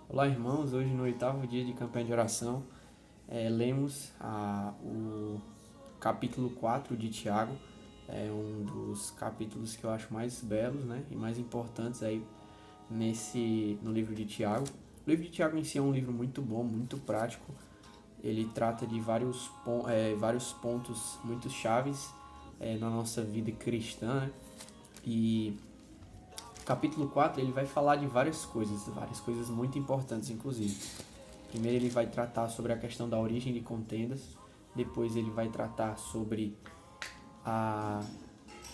Olá, irmãos. Hoje, no oitavo dia de campanha de oração, lemos o capítulo 4 de Tiago. É um dos capítulos que eu acho mais belos, né, e mais importantes aí no livro de Tiago. O livro de Tiago em si é um livro muito bom, muito prático. Ele trata de vários pontos muito chaves na nossa vida cristã, né? E o capítulo 4 ele vai falar de várias coisas muito importantes, inclusive. Primeiro ele vai tratar sobre a questão da origem de contendas, depois ele vai tratar sobre a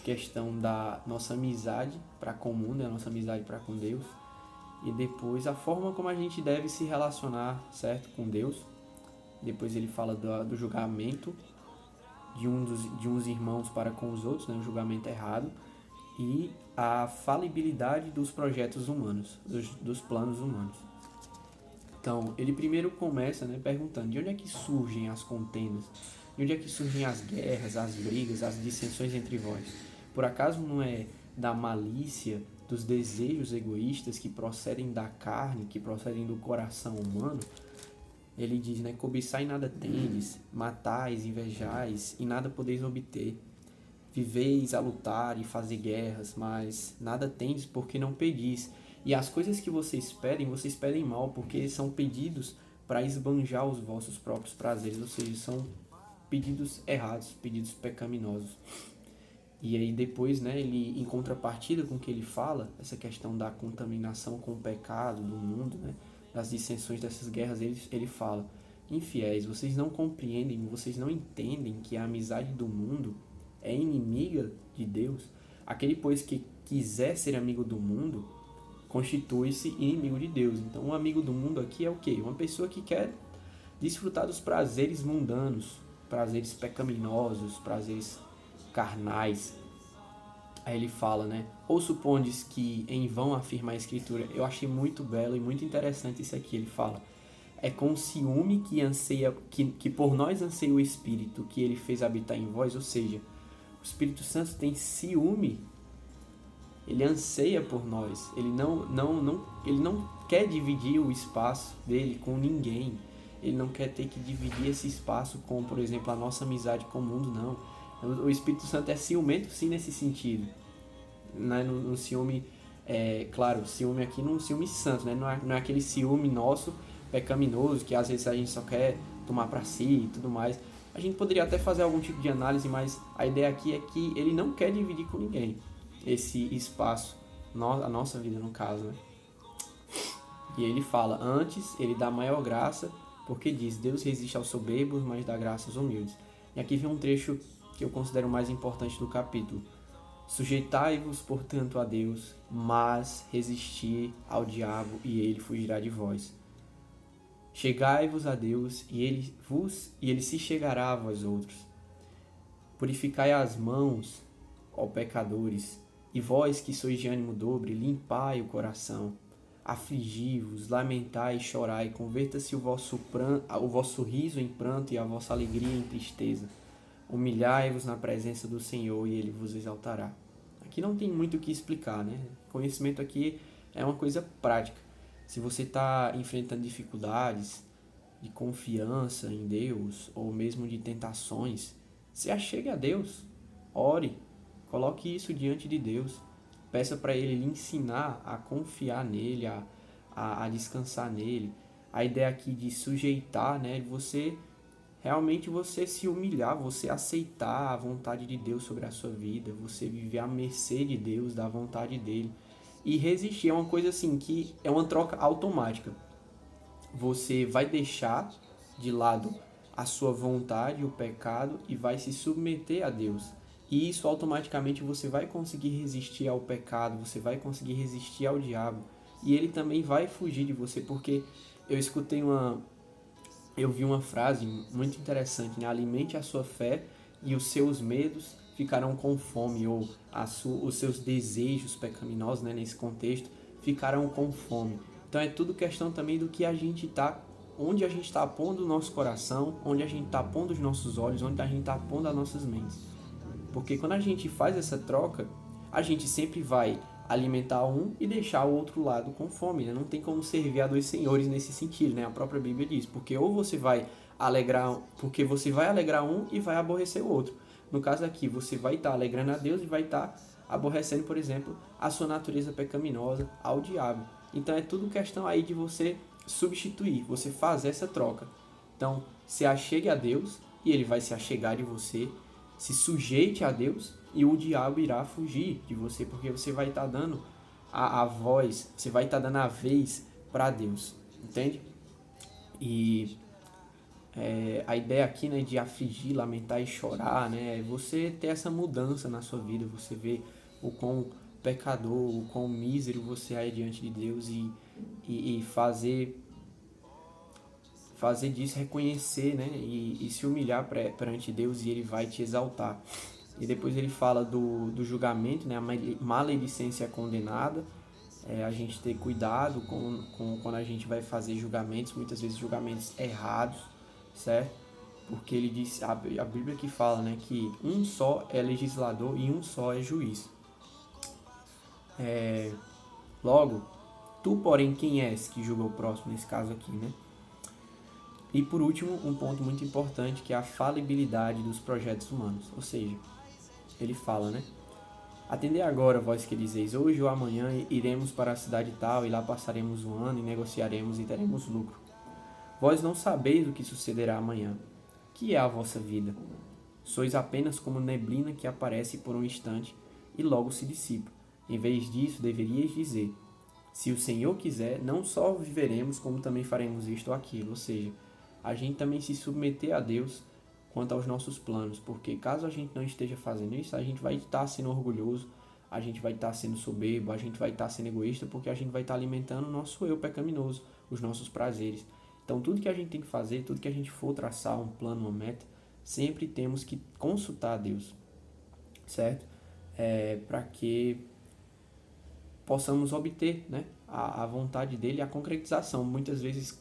questão da nossa amizade para com o mundo, a nossa amizade para com Deus, e depois a forma como a gente deve se relacionar, certo, com Deus. Depois ele fala do julgamento de uns irmãos para com os outros, né, um julgamento errado, e a falibilidade dos projetos humanos, dos planos humanos. Então, ele primeiro começa, né, perguntando de onde é que surgem as contendas, de onde é que surgem as guerras, as brigas, as dissensões entre vós. Por acaso não é da malícia, dos desejos egoístas que procedem da carne, que procedem do coração humano? Ele diz, né, cobiçai nada tendes, matais, invejais, e nada podeis obter. Viveis a lutar e fazer guerras, mas nada tendes porque não pedis. E as coisas que vocês pedem mal, porque são pedidos para esbanjar os vossos próprios prazeres, ou seja, são pedidos errados, pedidos pecaminosos. E aí depois, né, ele em contrapartida com o que ele fala, essa questão da contaminação com o pecado do mundo, né, das dissensões dessas guerras, ele fala: infiéis, vocês não compreendem, vocês não entendem que a amizade do mundo é inimiga de Deus? Aquele, pois, que quiser ser amigo do mundo, constitui-se inimigo de Deus. Então, um amigo do mundo aqui é o quê? Uma pessoa que quer desfrutar dos prazeres mundanos, prazeres pecaminosos, prazeres carnais. Aí ele fala, né? Ou supondes que em vão afirma a Escritura? Eu achei muito belo e muito interessante isso aqui. Ele fala: é com ciúme que anseia, que por nós anseia o Espírito que ele fez habitar em vós. Ou seja, o Espírito Santo tem ciúme, ele anseia por nós, ele não quer dividir o espaço dele com ninguém, ele não quer ter que dividir esse espaço com, por exemplo, a nossa amizade com o mundo, não. O Espírito Santo é ciumento sim nesse sentido, né? No ciúme, claro, ciúme aqui não ciúme santo, né? Não é aquele ciúme nosso pecaminoso que às vezes a gente só quer tomar para si e tudo mais. A gente poderia até fazer algum tipo de análise, mas a ideia aqui é que ele não quer dividir com ninguém esse espaço, a nossa vida no caso, né? E ele fala, antes ele dá maior graça, porque diz, Deus resiste aos soberbos, mas dá graça aos humildes. E aqui vem um trecho que eu considero o mais importante do capítulo. Sujeitai-vos, portanto, a Deus, mas resisti ao diabo e ele fugirá de vós. Chegai-vos a Deus e ele se chegará a vós outros. Purificai as mãos, ó pecadores, e vós que sois de ânimo dobre, limpai o coração. Afligi-vos, lamentai e chorai, converta-se o vosso riso em pranto e a vossa alegria em tristeza. Humilhai-vos na presença do Senhor e ele vos exaltará. Aqui não tem muito o que explicar, né? Conhecimento aqui é uma coisa prática. Se você está enfrentando dificuldades de confiança em Deus ou mesmo de tentações, se achegue a Deus, ore, coloque isso diante de Deus, peça para Ele lhe ensinar a confiar nele, a descansar nele. A ideia aqui de sujeitar, né? Você realmente você se humilhar, você aceitar a vontade de Deus sobre a sua vida, você viver à mercê de Deus, da vontade dele. E resistir é uma coisa assim que é uma troca automática. Você vai deixar de lado a sua vontade, o pecado, e vai se submeter a Deus. E isso automaticamente você vai conseguir resistir ao pecado, você vai conseguir resistir ao diabo. E ele também vai fugir de você, porque eu vi uma frase muito interessante, né? Alimente a sua fé e os seus medos ficarão com fome, ou os seus desejos pecaminosos, né, nesse contexto, ficarão com fome. Então é tudo questão também do que a gente está, onde a gente está pondo o nosso coração, onde a gente está pondo os nossos olhos, onde a gente está pondo as nossas mentes. Porque quando a gente faz essa troca, a gente sempre vai alimentar um e deixar o outro lado com fome, né? Não tem como servir a dois senhores nesse sentido, né? A própria Bíblia diz, porque você vai alegrar um e vai aborrecer o outro. No caso aqui, você vai estar alegrando a Deus e vai estar aborrecendo, por exemplo, a sua natureza pecaminosa ao diabo. Então é tudo questão aí de você substituir, você fazer essa troca. Então, se achegue a Deus e ele vai se achegar de você, se sujeite a Deus e o diabo irá fugir de você, porque você vai estar dando a voz, você vai estar dando a vez para Deus, entende? E a ideia aqui, né, de afligir, lamentar e chorar, né, é você ter essa mudança na sua vida, você ver o quão pecador, o quão mísero você é diante de Deus e fazer disso, reconhecer, né, e se humilhar perante Deus e ele vai te exaltar. E depois ele fala do julgamento, né, a maledicência condenada, a gente ter cuidado com quando a gente vai fazer julgamentos, muitas vezes julgamentos errados, certo? Porque ele diz, a Bíblia que fala, né, que um só é legislador e um só é juiz. Logo, tu, porém, quem és que julga o próximo nesse caso aqui, né? E por último, um ponto muito importante que é a falibilidade dos projetos humanos. Ou seja, ele fala, né? Atendei agora, vós que dizeis, hoje ou amanhã iremos para a cidade tal, e lá passaremos um ano, e negociaremos e teremos lucro. Vós não sabeis o que sucederá amanhã. Que é a vossa vida? Sois apenas como neblina que aparece por um instante e logo se dissipa. Em vez disso, deveríeis dizer, se o Senhor quiser, não só viveremos, como também faremos isto ou aquilo. Ou seja, a gente também se submeter a Deus quanto aos nossos planos, porque caso a gente não esteja fazendo isso, a gente vai estar sendo orgulhoso, a gente vai estar sendo soberbo, a gente vai estar sendo egoísta, porque a gente vai estar alimentando o nosso eu pecaminoso, os nossos prazeres. Então, tudo que a gente tem que fazer, tudo que a gente for traçar, um plano, uma meta, sempre temos que consultar a Deus, certo? Para que possamos obter, né, a vontade dele e a concretização. Muitas vezes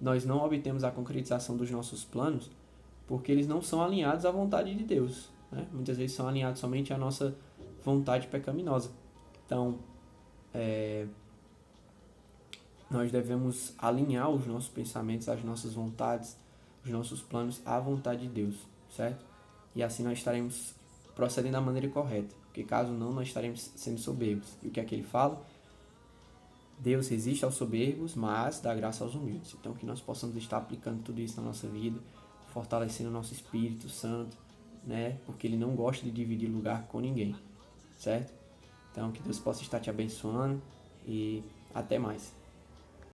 nós não obtemos a concretização dos nossos planos porque eles não são alinhados à vontade de Deus, né? Muitas vezes são alinhados somente à nossa vontade pecaminosa. Então, nós devemos alinhar os nossos pensamentos, as nossas vontades, os nossos planos à vontade de Deus, certo? E assim nós estaremos procedendo da maneira correta, porque caso não, nós estaremos sendo soberbos. E o que é que ele fala? Deus resiste aos soberbos, mas dá graça aos humildes. Então, que nós possamos estar aplicando tudo isso na nossa vida, fortalecendo o nosso Espírito Santo, né? Porque ele não gosta de dividir lugar com ninguém, certo? Então, que Deus possa estar te abençoando e até mais.